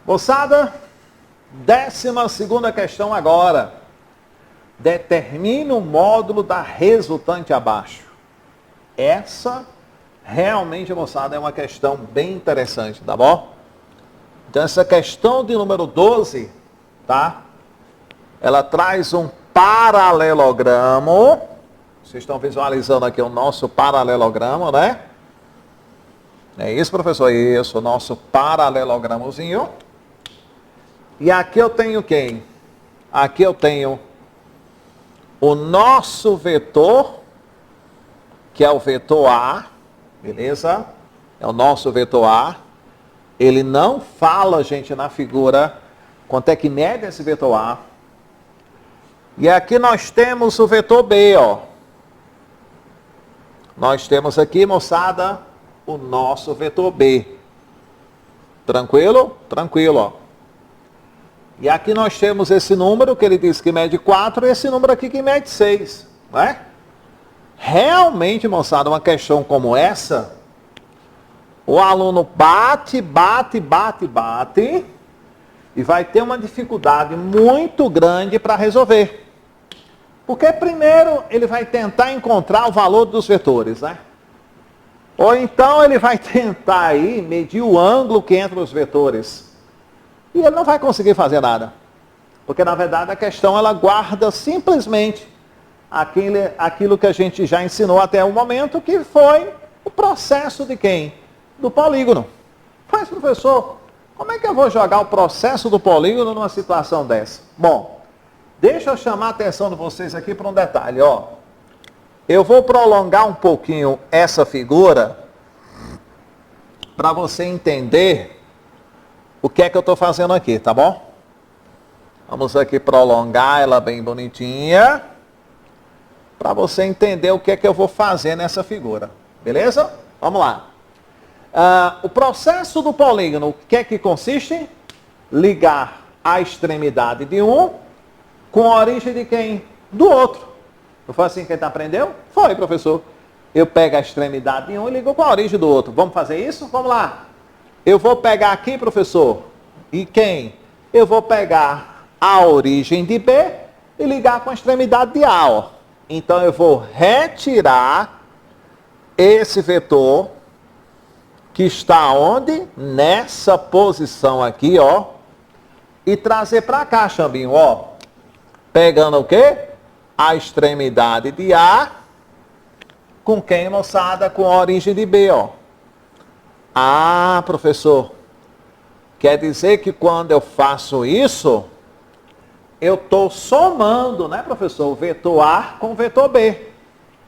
Moçada, 12ª questão agora. Determine o módulo da resultante abaixo. Essa, realmente, moçada, é uma questão bem interessante, tá bom? Então, essa questão de número 12, tá? Ela traz um paralelogramo. Vocês estão visualizando aqui o nosso paralelogramo, né? É isso, professor? Isso, o nosso paralelogramozinho. E aqui eu tenho quem? Aqui eu tenho o nosso vetor, que é o vetor A, beleza? É o nosso vetor A. Ele não fala, gente, na figura, quanto é que mede esse vetor A. E aqui nós temos o vetor B, ó. Nós temos aqui, moçada, o nosso vetor B. Tranquilo? Tranquilo, ó. E aqui nós temos esse número, que ele diz que mede 4, e esse número aqui que mede 6, não é? Realmente, moçada, uma questão como essa, o aluno bate, e vai ter uma dificuldade muito grande para resolver. Porque primeiro ele vai tentar encontrar o valor dos vetores, né? Ou então ele vai tentar aí medir o ângulo que entre os vetores. E ele não vai conseguir fazer nada. Porque, na verdade, a questão ela guarda simplesmente aquilo que a gente já ensinou até o momento, que foi o processo de quem? Do polígono. Mas, professor, como é que eu vou jogar o processo do polígono numa situação dessa? Bom, deixa eu chamar a atenção de vocês aqui para um detalhe, ó. Eu vou prolongar um pouquinho essa figura para você entender o que é que eu estou fazendo aqui, tá bom? Vamos aqui prolongar ela bem bonitinha, para você entender o que é que eu vou fazer nessa figura, beleza? Vamos lá. O processo do polígono, o que é que consiste? Ligar a extremidade de um com a origem de quem? Do outro. Não foi assim que a gente aprendeu? Foi, professor. Eu pego a extremidade de um e ligo com a origem do outro. Vamos fazer isso? Vamos lá. Eu vou pegar aqui, professor, e quem? Eu vou pegar a origem de B e ligar com a extremidade de A, ó. Então, eu vou retirar esse vetor que está onde? Nessa posição aqui, ó. E trazer para cá, Xambinho, ó. Pegando o quê? A extremidade de A com quem, moçada? Com a origem de B, ó. Ah, professor, quer dizer que quando eu faço isso, eu estou somando, né, professor, o vetor A com o vetor B.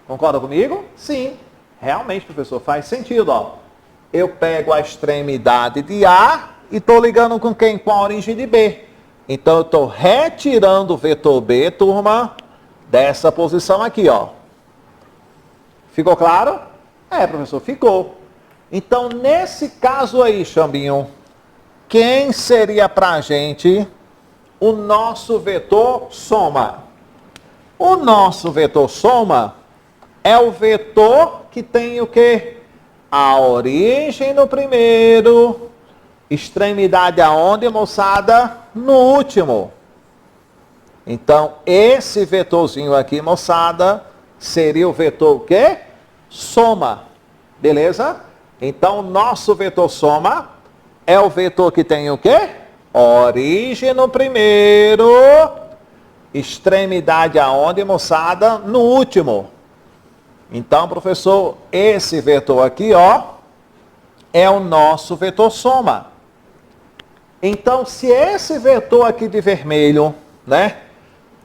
Concorda comigo? Sim, realmente, professor, faz sentido, ó. Eu pego a extremidade de A e estou ligando com quem? Com a origem de B. Então, eu estou retirando o vetor B, turma, dessa posição aqui, ó. Ficou claro? É, professor, ficou. Então, nesse caso aí, Xambinho, quem seria para a gente o nosso vetor soma? O nosso vetor soma é o vetor que tem o quê? A origem no primeiro, extremidade aonde, moçada? No último. Então, esse vetorzinho aqui, moçada, seria o vetor o quê? Soma. Beleza? Então, o nosso vetor soma é o vetor que tem o quê? Origem no primeiro, extremidade aonde, moçada? No último. Então, professor, esse vetor aqui, ó, é o nosso vetor soma. Então, se esse vetor aqui de vermelho, né,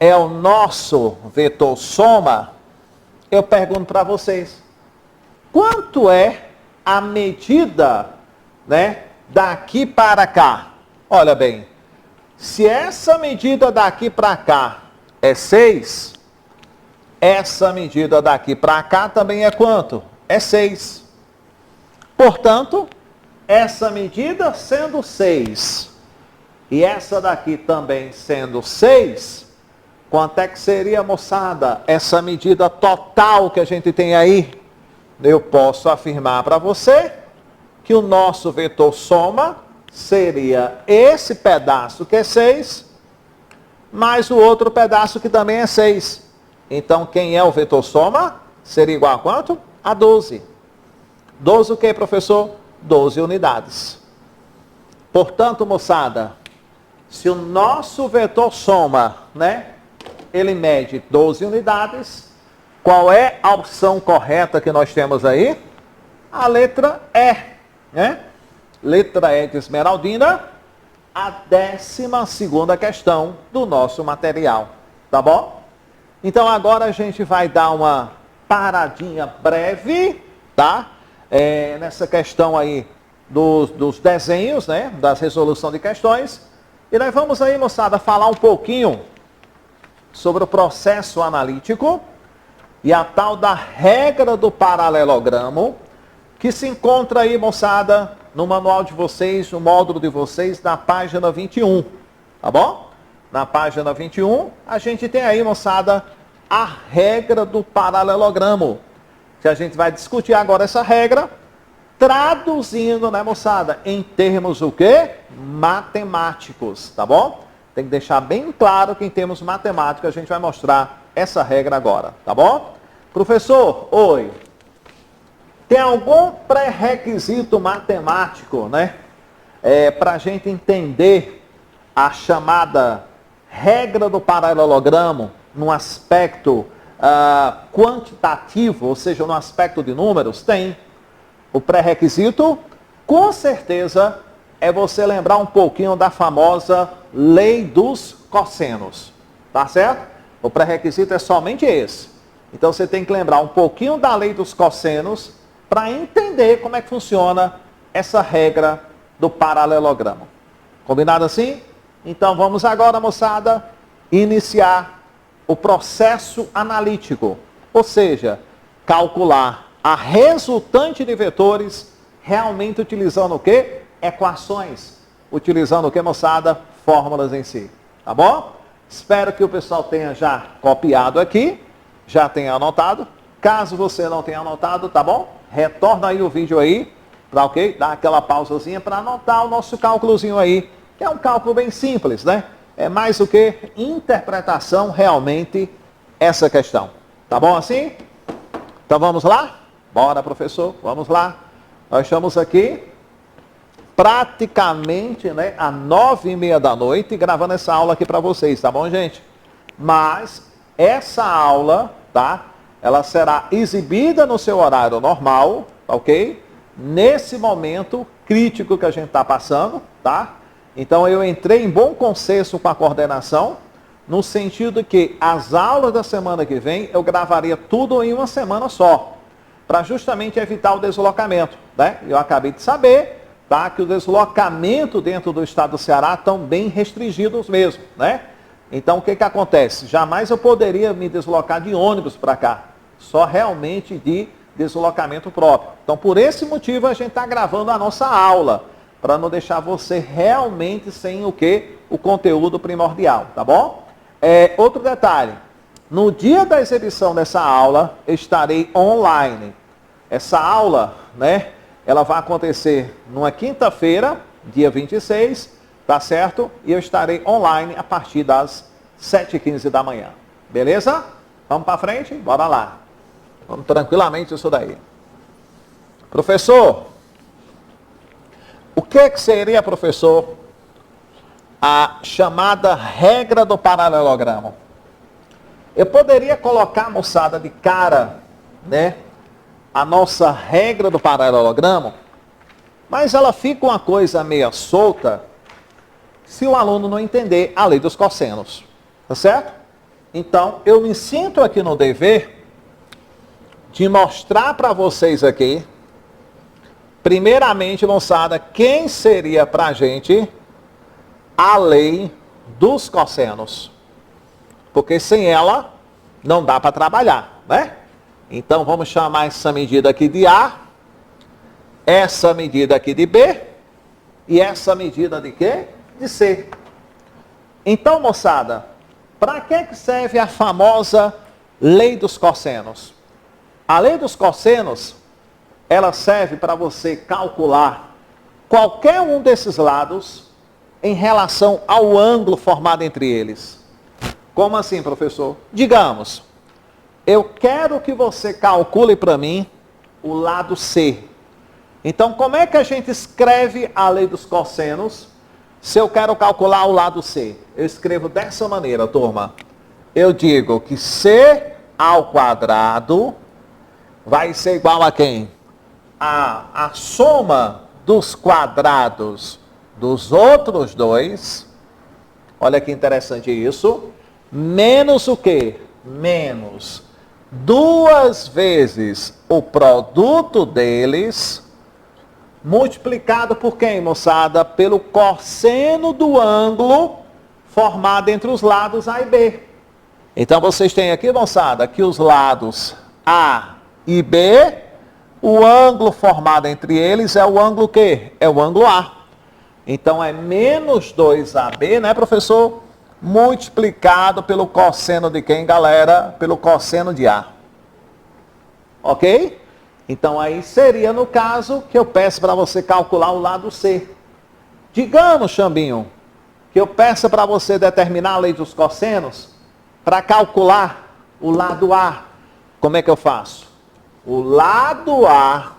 é o nosso vetor soma, eu pergunto para vocês, quanto é a medida, né, daqui para cá? Olha bem, se essa medida daqui para cá é 6, essa medida daqui para cá também é quanto? É 6. Portanto, essa medida sendo 6 e essa daqui também sendo 6, quanto é que seria, moçada, essa medida total que a gente tem aí? Eu posso afirmar para você que o nosso vetor soma seria esse pedaço que é 6, mais o outro pedaço que também é 6. Então, quem é o vetor soma? Seria igual a quanto? A 12. 12 o que, professor? 12 unidades. Portanto, moçada, se o nosso vetor soma, né, ele mede 12 unidades, qual é a opção correta que nós temos aí? A letra E, né? Letra E de Esmeraldina, a 12ª questão do nosso material, tá bom? Então agora a gente vai dar uma paradinha breve, tá? Nessa questão aí dos desenhos, né? Das resoluções de questões. E nós vamos aí, moçada, falar um pouquinho sobre o processo analítico e a tal da regra do paralelogramo, que se encontra aí, moçada, no manual de vocês, no módulo de vocês, na página 21, tá bom? Na página 21, a gente tem aí, moçada, a regra do paralelogramo, que a gente vai discutir agora essa regra, traduzindo, né, moçada, em termos o quê? Matemáticos, tá bom? Tem que deixar bem claro que em termos matemáticos a gente vai mostrar essa regra agora, tá bom? Professor, oi. Tem algum pré-requisito matemático, né? Para a gente entender a chamada regra do paralelogramo num aspecto quantitativo, ou seja, no aspecto de números? Tem. O pré-requisito, com certeza, é você lembrar um pouquinho da famosa lei dos cossenos, tá certo? O pré-requisito é somente esse. Então você tem que lembrar um pouquinho da lei dos cossenos para entender como é que funciona essa regra do paralelogramo. Combinado assim? Então vamos agora, moçada, iniciar o processo analítico, ou seja, calcular a resultante de vetores realmente utilizando o quê? Equações. Utilizando o quê, moçada? Fórmulas em si. Tá bom? Espero que o pessoal tenha já copiado aqui, já tenha anotado. Caso você não tenha anotado, tá bom? Retorna aí o vídeo aí, para ok? Dá aquela pausazinha para anotar o nosso cálculozinho aí, que é um cálculo bem simples, né? É mais o que interpretação realmente essa questão. Tá bom assim? Então vamos lá? Bora, professor, vamos lá. Nós estamos aqui praticamente, né, às 9h30 da noite gravando essa aula aqui para vocês, tá bom, gente? Mas essa aula, tá? Ela será exibida no seu horário normal, ok? Nesse momento crítico que a gente está passando, tá? Então eu entrei em bom consenso com a coordenação, no sentido que as aulas da semana que vem eu gravaria tudo em uma semana só, para justamente evitar o deslocamento, né? Eu acabei de saber, tá, que o deslocamento dentro do estado do Ceará estão bem restringidos mesmo, né? Então o que que acontece? Jamais eu poderia me deslocar de ônibus para cá, só realmente de deslocamento próprio. Então por esse motivo a gente está gravando a nossa aula, para não deixar você realmente sem o quê? O conteúdo primordial, tá bom? Outro detalhe, no dia da exibição dessa aula, eu estarei online. Essa aula, né, ela vai acontecer numa quinta-feira, dia 26, tá certo? E eu estarei online a partir das 7h15 da manhã. Beleza? Vamos para frente? Bora lá. Vamos tranquilamente isso daí. Professor, o que seria, professor, a chamada regra do paralelogramo? Eu poderia colocar, moçada, de cara, né, a nossa regra do paralelogramo, mas ela fica uma coisa meio solta se o aluno não entender a lei dos cossenos, tá certo? Então, eu me sinto aqui no dever de mostrar para vocês aqui, primeiramente, moçada, quem seria para a gente a lei dos cossenos. Porque sem ela, não dá para trabalhar, né? Então, vamos chamar essa medida aqui de A, essa medida aqui de B, e essa medida de quê? De C. Então, moçada, para que serve a famosa lei dos cossenos? A lei dos cossenos, ela serve para você calcular qualquer um desses lados em relação ao ângulo formado entre eles. Como assim, professor? Digamos, eu quero que você calcule para mim o lado C. Então, como é que a gente escreve a lei dos cossenos se eu quero calcular o lado C? Eu escrevo dessa maneira, turma. Eu digo que C ao quadrado vai ser igual a quem? A soma dos quadrados dos outros dois. Olha que interessante isso. Menos o quê? Menos 2 vezes o produto deles, multiplicado por quem, moçada? Pelo cosseno do ângulo formado entre os lados A e B. Então vocês têm aqui, moçada, que os lados A e B, o ângulo formado entre eles é o ângulo quê? É o ângulo A. Então é menos 2AB, né, professor? Multiplicado pelo cosseno de quem, galera? Pelo cosseno de A. Ok? Então aí seria no caso que eu peço para você calcular o lado C. Digamos, Xambinho, que eu peço para você determinar a lei dos cossenos para calcular o lado A. Como é que eu faço? O lado A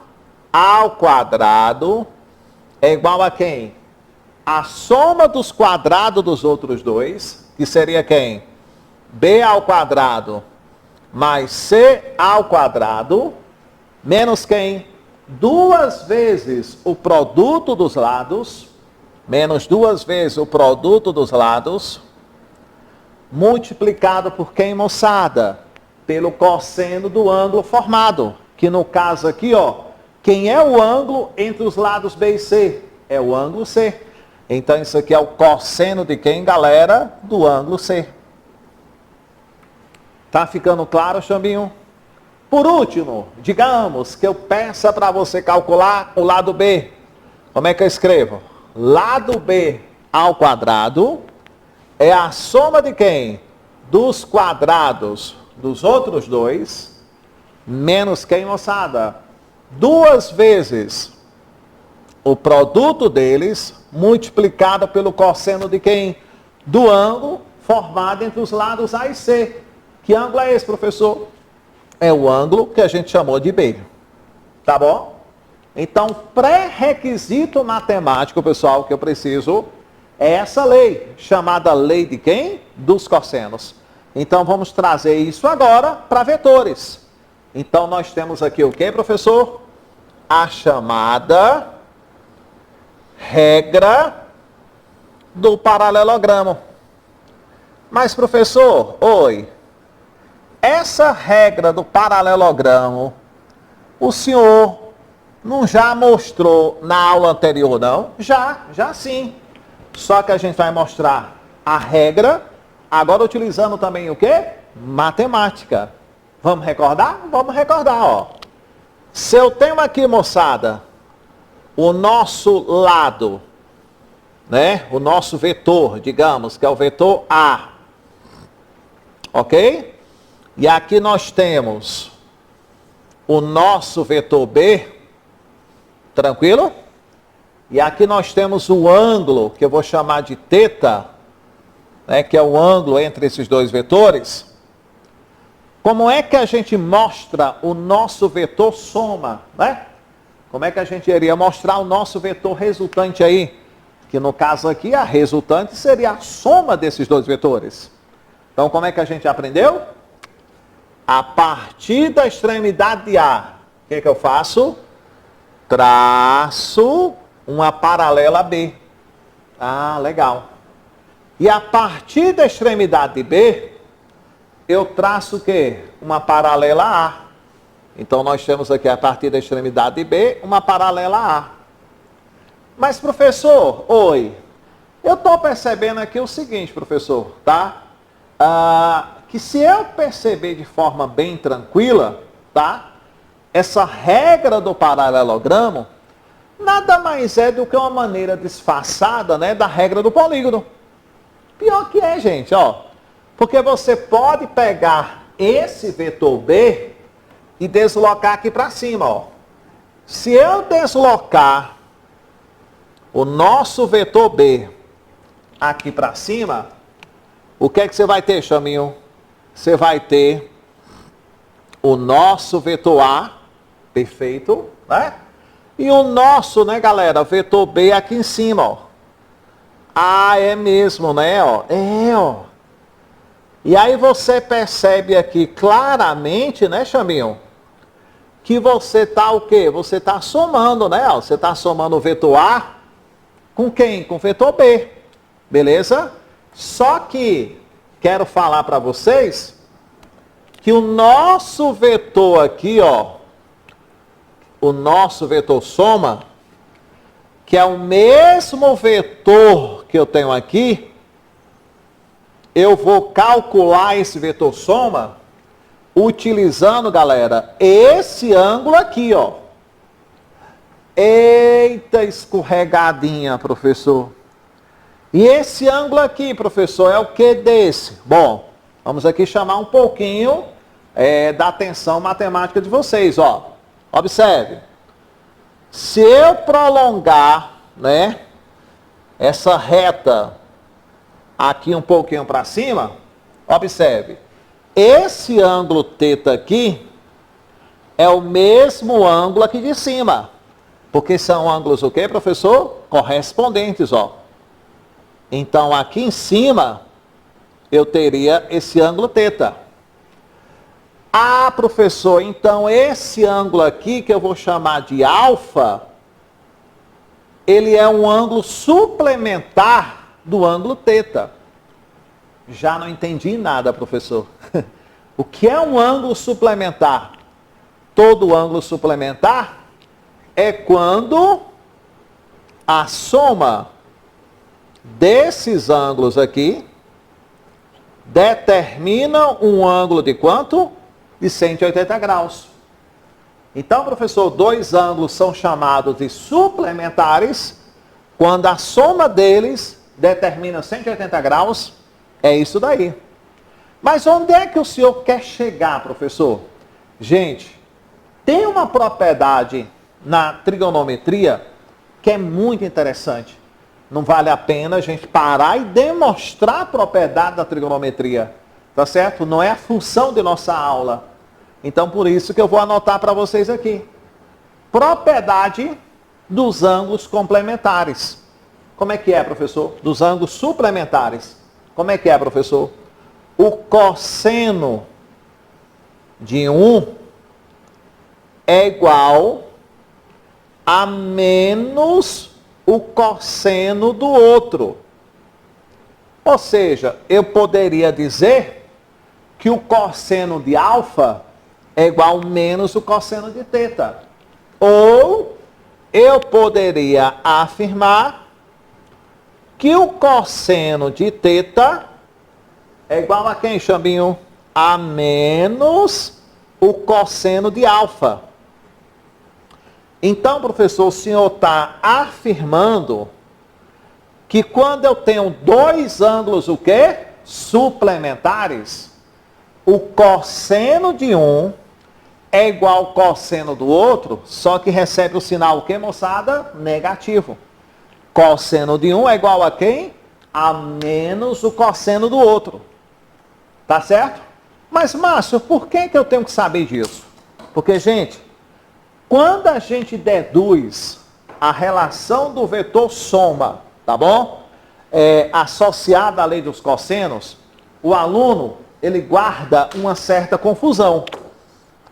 ao quadrado é igual a quem? A soma dos quadrados dos outros dois, que seria quem? B ao quadrado mais C ao quadrado, menos quem? 2 vezes o produto dos lados, menos 2 vezes o produto dos lados, multiplicado por quem, moçada? Pelo cosseno do ângulo formado, que no caso aqui, ó, quem é o ângulo entre os lados B e C? É o ângulo C. Então isso aqui é o cosseno de quem, galera? Do ângulo C. Tá ficando claro, Xambinho? Por último, digamos que eu peça para você calcular o lado B. Como é que eu escrevo? Lado B ao quadrado é a soma de quem? Dos quadrados dos outros dois, menos quem, moçada? 2 vezes o produto deles, multiplicado pelo cosseno de quem? Do ângulo formado entre os lados A e C. Que ângulo é esse, professor? É o ângulo que a gente chamou de B. Tá bom? Então, pré-requisito matemático, pessoal, que eu preciso é essa lei, chamada lei de quem? Dos cossenos. Então, vamos trazer isso agora para vetores. Então, nós temos aqui o que, professor? A chamada regra do paralelogramo. Mas, professor, oi, essa regra do paralelogramo, o senhor não já mostrou na aula anterior, não? Já sim. Só que a gente vai mostrar a regra, agora utilizando também o quê? Matemática. Vamos recordar? Vamos recordar, ó. Se eu tenho aqui, moçada, o nosso lado, né? O nosso vetor, digamos, que é o vetor A. Ok? E aqui nós temos o nosso vetor B. Tranquilo? E aqui nós temos o ângulo, que eu vou chamar de θ, né, que é o ângulo entre esses dois vetores. Como é que a gente mostra o nosso vetor soma, né? Como é que a gente iria mostrar o nosso vetor resultante aí? Que no caso aqui, a resultante seria a soma desses dois vetores. Então, como é que a gente aprendeu? A partir da extremidade de A, o que eu faço? Traço uma paralela a B. Ah, legal. E a partir da extremidade de B, eu traço o quê? Uma paralela a A. Então, nós temos aqui, a partir da extremidade de B, uma paralela a A. Mas, professor, oi, eu estou percebendo aqui o seguinte, professor, tá? Que se eu perceber de forma bem tranquila, tá? Essa regra do paralelogramo nada mais é do que uma maneira disfarçada, né, da regra do polígono. Pior que é, gente, ó. Porque você pode pegar esse vetor B e deslocar aqui para cima, ó. Se eu deslocar o nosso vetor B aqui para cima, o que é que você vai ter, Chaminho? Você vai ter o nosso vetor A, perfeito, né? E o nosso, né, galera, vetor B aqui em cima, ó. Ah, é mesmo, né, ó? É, ó. E aí você percebe aqui claramente, né, Chaminho? Que você tá o quê? Você tá somando, né? Ó, você tá somando o vetor A com quem? Com o vetor B. Beleza? Só que quero falar para vocês que o nosso vetor aqui, ó, o nosso vetor soma, que é o mesmo vetor que eu tenho aqui, eu vou calcular esse vetor soma utilizando, galera, esse ângulo aqui, ó. Eita, escorregadinha, professor. E esse ângulo aqui, professor, é o que desse? Bom, vamos aqui chamar um pouquinho da atenção matemática de vocês, ó. Observe. Se eu prolongar, né, essa reta aqui um pouquinho para cima, observe. Esse ângulo θ aqui é o mesmo ângulo aqui de cima. Porque são ângulos o quê, professor? Correspondentes, ó. Então, aqui em cima, eu teria esse ângulo θ. Ah, professor, então esse ângulo aqui, que eu vou chamar de alfa, ele é um ângulo suplementar do ângulo θ. Já não entendi nada, professor. O que é um ângulo suplementar? Todo ângulo suplementar é quando a soma desses ângulos aqui determina um ângulo de quanto? De 180 graus. Então, professor, dois ângulos são chamados de suplementares quando a soma deles determina 180 graus. É isso daí. Mas onde é que o senhor quer chegar, professor? Gente, tem uma propriedade na trigonometria que é muito interessante. Não vale a pena a gente parar e demonstrar a propriedade da trigonometria. Tá certo? Não é a função de nossa aula. Então, por isso que eu vou anotar para vocês aqui. Propriedade dos ângulos complementares. Como é que é, professor? Dos ângulos suplementares. Como é que é, professor? O cosseno de um é igual a menos o cosseno do outro. Ou seja, eu poderia dizer que o cosseno de alfa é igual a menos o cosseno de θ. Ou eu poderia afirmar que o cosseno de θ é igual a quem, Chambinho? A menos o cosseno de alfa. Então, professor, o senhor está afirmando que quando eu tenho dois ângulos, o quê? Suplementares, o cosseno de um é igual ao cosseno do outro, só que recebe o sinal o quê, moçada? Negativo. Cosseno de um é igual a quem? A menos o cosseno do outro. Tá certo? Mas, Márcio, por que eu tenho que saber disso? Porque, gente, quando a gente deduz a relação do vetor soma, tá bom? Associada à lei dos cossenos, o aluno, ele guarda uma certa confusão.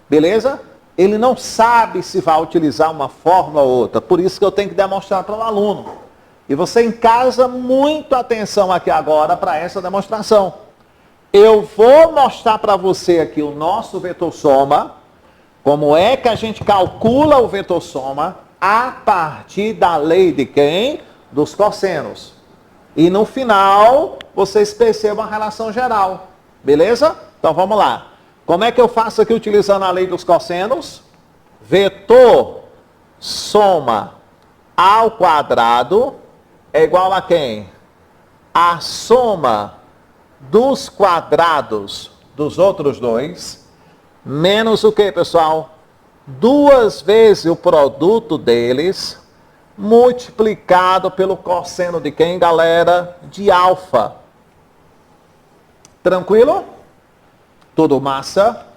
Beleza? Ele não sabe se vai utilizar uma fórmula ou outra. Por isso que eu tenho que demonstrar para o aluno. E você em casa, muito atenção aqui agora para essa demonstração. Eu vou mostrar para você aqui o nosso vetor soma, como é que a gente calcula o vetor soma a partir da lei de quem? Dos cossenos. E no final, vocês percebam a relação geral. Beleza? Então vamos lá. Como é que eu faço aqui utilizando a lei dos cossenos? Vetor soma ao quadrado é igual a quem? A soma dos quadrados dos outros dois, menos o que, pessoal? 2 vezes o produto deles, multiplicado pelo cosseno de quem, galera? De alfa. Tranquilo? Tudo massa?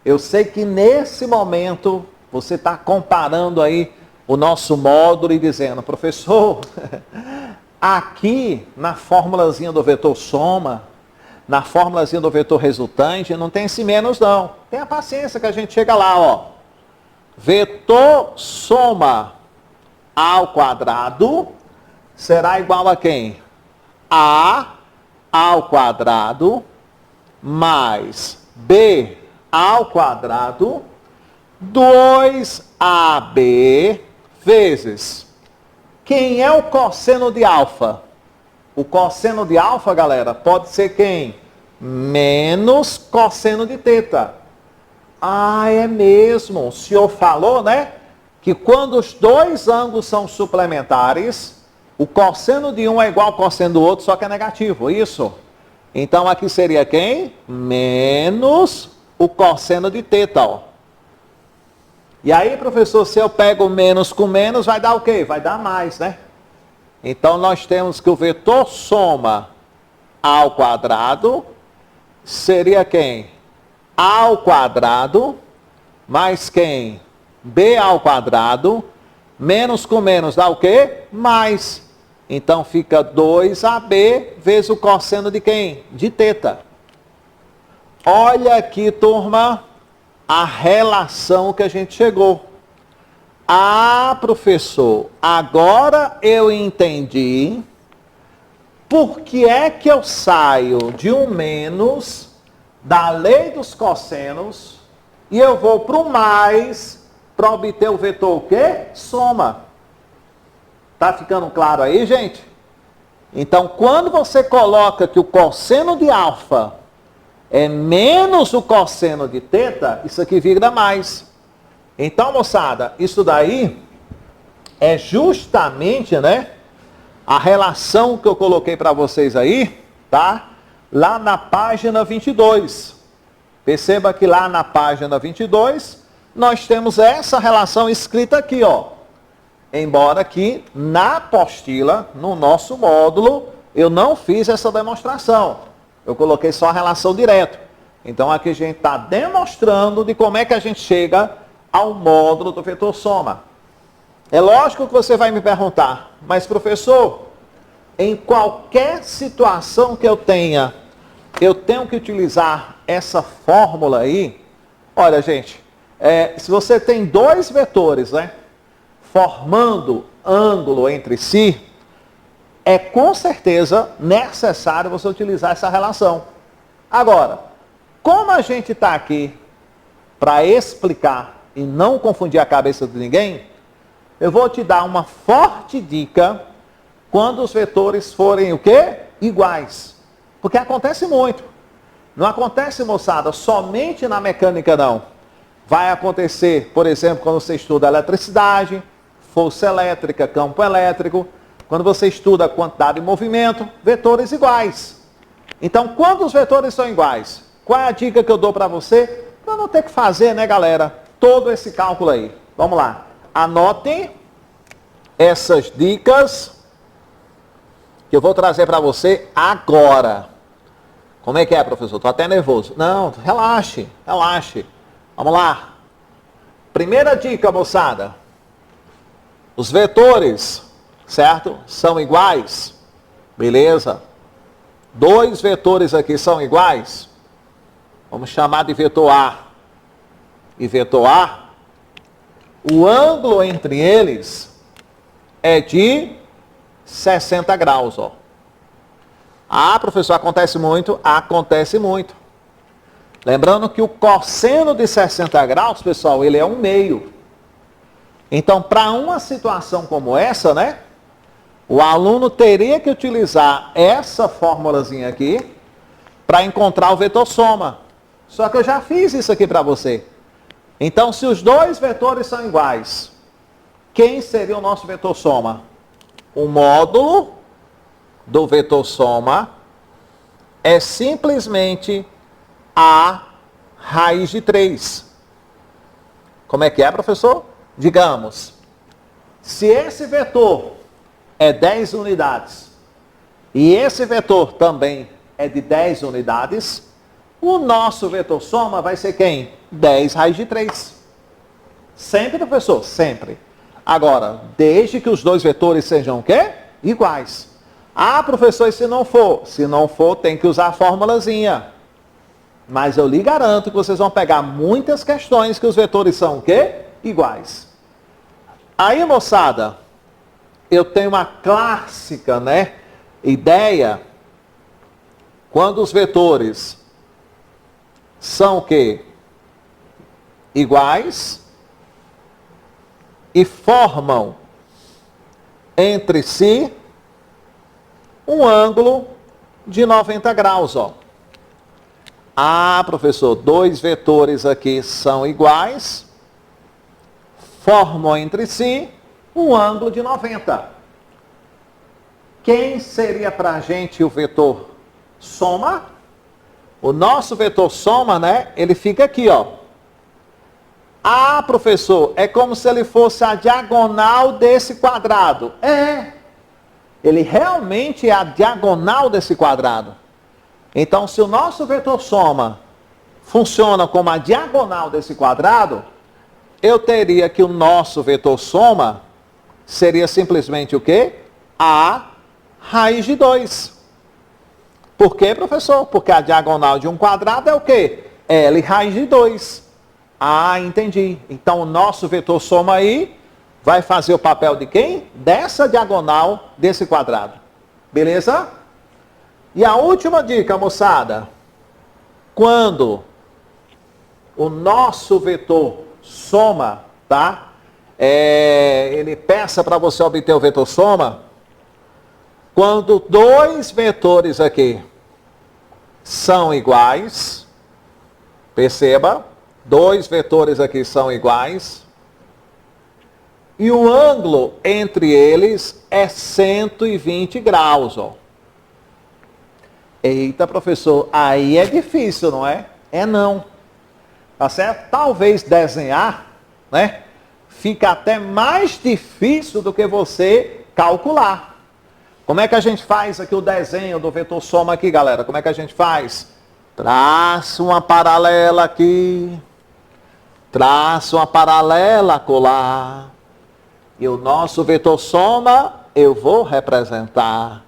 Eu sei que nesse momento você está comparando aí o nosso módulo e dizendo, professor, aqui na formulazinha do vetor soma, na formulazinha do vetor resultante, não tem esse menos não. Tenha paciência que a gente chega lá, ó. Vetor soma ao quadrado será igual a quem? A ao quadrado mais B ao quadrado 2AB vezes. Quem é o cosseno de alfa? O cosseno de alfa, galera, pode ser quem? Menos cosseno de teta. Ah, é mesmo. O senhor falou, né? Que quando os dois ângulos são suplementares, o cosseno de um é igual ao cosseno do outro, só que é negativo, isso? Então aqui seria quem? Menos o cosseno de teta, ó. E aí, professor, se eu pego menos com menos, vai dar o quê? Vai dar mais, né? Então nós temos que o vetor soma ao quadrado seria quem? A ao quadrado mais quem? B ao quadrado, menos com menos dá o quê? Mais. Então fica 2AB vezes o cosseno de quem? De teta. Olha aqui, turma, a relação que a gente chegou. Ah, professor, agora eu entendi por que é que eu saio de um menos da lei dos cossenos e eu vou para o mais para obter o vetor o quê? Soma. Tá ficando claro aí, gente? Então, quando você coloca que o cosseno de alfa é menos o cosseno de teta, isso aqui vira mais. Então, moçada, isso daí é justamente, né, a relação que eu coloquei para vocês aí, tá? Lá na página 22. Perceba que lá na página 22, nós temos essa relação escrita aqui, ó. Embora que na apostila, no nosso módulo, eu não fiz essa demonstração. Eu coloquei só a relação direta. Então aqui a gente está demonstrando de como é que a gente chega ao módulo do vetor soma. É lógico que você vai me perguntar, mas professor, em qualquer situação que eu tenha, eu tenho que utilizar essa fórmula aí? Olha, gente, se você tem dois vetores, né, formando ângulo entre si, é com certeza necessário você utilizar essa relação. Agora, como a gente está aqui para explicar e não confundir a cabeça de ninguém, eu vou te dar uma forte dica quando os vetores forem o quê? Iguais. Porque acontece muito. Não acontece, moçada, somente na mecânica, não. Vai acontecer, por exemplo, quando você estuda eletricidade, força elétrica, campo elétrico, quando você estuda a quantidade de movimento, vetores iguais. Então, quando os vetores são iguais, qual é a dica que eu dou para você? Para não ter que fazer, né, galera, todo esse cálculo aí. Vamos lá. Anotem essas dicas que eu vou trazer para você agora. Como é que é, professor? Estou até nervoso. Não, relaxe, relaxe. Vamos lá. Primeira dica, moçada. Os vetores, certo? São iguais. Beleza? Dois vetores aqui são iguais. Vamos chamar de vetor A e vetor A. O ângulo entre eles é de 60 graus, ó. Ah, professor, acontece muito? Acontece muito. Lembrando que o cosseno de 60 graus, pessoal, ele é 1/2. Então, para uma situação como essa, né, o aluno teria que utilizar essa formulazinha aqui para encontrar o vetor soma. Só que eu já fiz isso aqui para você. Então, se os dois vetores são iguais, quem seria o nosso vetor soma? O módulo do vetor soma é simplesmente a raiz de 3. Como é que é, professor? Digamos, Se esse vetor é 10 unidades e esse vetor também é de 10 unidades, o nosso vetor soma vai ser quem? 10 raiz de 3. Sempre, professor? Sempre. Agora, desde que os dois vetores sejam o quê? Iguais. Ah, professor, e se não for? Se não for, tem que usar a formulazinha. Mas eu lhe garanto que vocês vão pegar muitas questões que os vetores são o quê? Iguais. Aí, moçada, eu tenho uma clássica, né, ideia, quando os vetores são o quê? Iguais e formam entre si um ângulo de 90 graus, ó. Ah, professor, dois vetores aqui são iguais, formam entre si um ângulo de 90. Quem seria para a gente o vetor soma? O nosso vetor soma, né? Ele fica aqui, ó. Ah, professor, é como se ele fosse a diagonal desse quadrado. É. Ele realmente é a diagonal desse quadrado. Então, se o nosso vetor soma funciona como a diagonal desse quadrado, eu teria que o nosso vetor soma seria simplesmente o quê? A raiz de 2. Por quê, professor? Porque a diagonal de um quadrado é o quê? L raiz de 2. Ah, entendi. Então, o nosso vetor soma aí vai fazer o papel de quem? Dessa diagonal desse quadrado. Beleza? E a última dica, moçada. Quando o nosso vetor soma, tá? Ele peça para você obter o vetor soma. Quando dois vetores aqui são iguais, perceba, dois vetores aqui são iguais, e o ângulo entre eles é 120 graus, ó. Eita, professor, aí é difícil, não é? É não. Tá certo? Talvez desenhar, né? Fica até mais difícil do que você calcular. Como é que a gente faz aqui o desenho do vetor soma aqui, galera? Como é que a gente faz? Traça uma paralela aqui. Traça uma paralela acolá. E o nosso vetor soma, eu vou representar.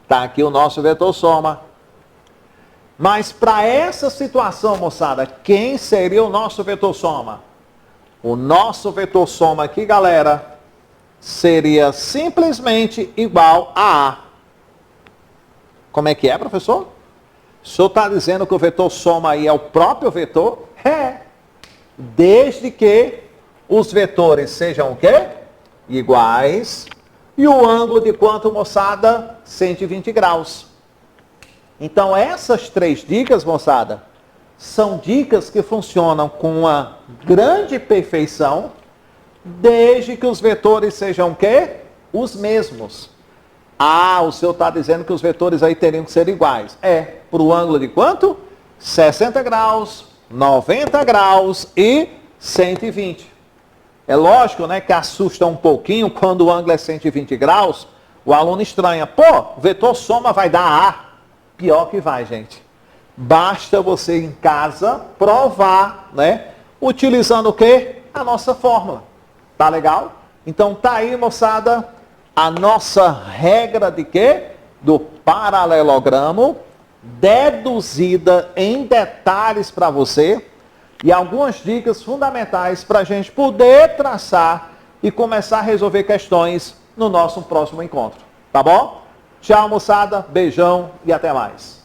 Está aqui o nosso vetor soma. Mas para essa situação, moçada, quem seria o nosso vetor soma? O nosso vetor soma aqui, galera, seria simplesmente igual a A. Como é que é, professor? O senhor está dizendo que o vetor soma aí é o próprio vetor? É. Desde que os vetores sejam o quê? Iguais. E o ângulo de quanto, moçada? 120 graus. Então, essas três dicas, moçada, são dicas que funcionam com uma grande perfeição, desde que os vetores sejam o quê? Os mesmos. Ah, o senhor está dizendo que os vetores aí teriam que ser iguais. É, para o ângulo de quanto? 60 graus, 90 graus e 120. É lógico, né, que assusta um pouquinho quando o ângulo é 120 graus, o aluno estranha. Pô, o vetor soma vai dar A. Pior que vai, gente. Basta você em casa provar, né, utilizando o quê? A nossa fórmula. Tá legal? Então tá aí, moçada, a nossa regra de quê? Do paralelogramo, deduzida em detalhes para você. E algumas dicas fundamentais para a gente poder traçar e começar a resolver questões no nosso próximo encontro. Tá bom? Tchau, moçada. Beijão e até mais.